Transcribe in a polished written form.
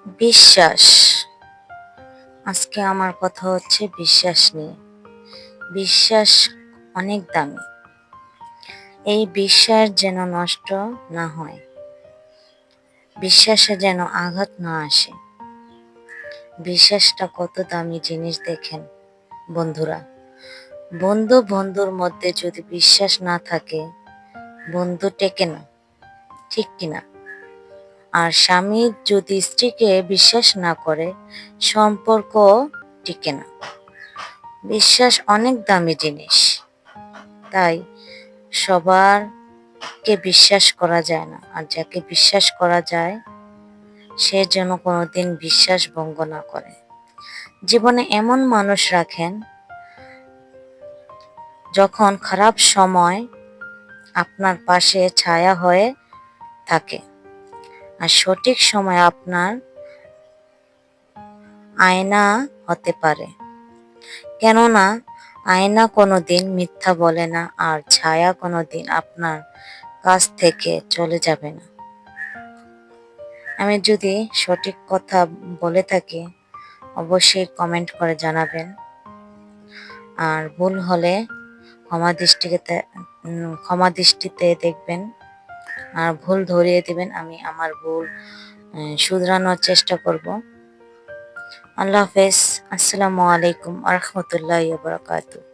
বিশ্বাস। আজকে আমার কথা হচ্ছে বিশ্বাস নিয়ে। বিশ্বাস অনেক দামি। এই বিশ্বাস যেন নষ্ট না হয়, বিশ্বাসে যেন আঘাত না আসে। বিশ্বাসটা কত দামি জিনিস দেখেন বন্ধুরা। বন্ধুর মধ্যে যদি বিশ্বাস না থাকে, বন্ধু টেকে না, ঠিক কিনা? আর স্বামী যদি স্ত্রীকে বিশ্বাস না করে, সম্পর্ক টিকে না। বিশ্বাস অনেক দামি জিনিস, তাই সবারকে বিশ্বাস করা যায় না। আর যাকে বিশ্বাস করা যায়, সে যেন কোনোদিন বিশ্বাস ভঙ্গ না করে। জীবনে এমন মানুষ রাখেন, যখন খারাপ সময় আপনার পাশে ছায়া হয়ে থাকে, আর সঠিক সময় আপনার আয়না হতে পারে। কেননা আয়না কোনোদিন মিথ্যা বলে না, আর ছায়া কোনোদিন আপনার কাছ থেকে চলে যাবে না। আমি যদি সঠিক কথা বলে থাকি, অবশ্যই কমেন্ট করে জানাবেন। আর ভুল হলে ক্ষমা দৃষ্টিতে দেখবেন, আর ভুল ধরিয়ে দিবেন। আমি আমার ভুল শুধরানোর চেষ্টা করব। আল্লাহ হাফেজ। আসসালামু আলাইকুম ওয়া রাহমাতুল্লাহি ওয়া বারাকাতুহু।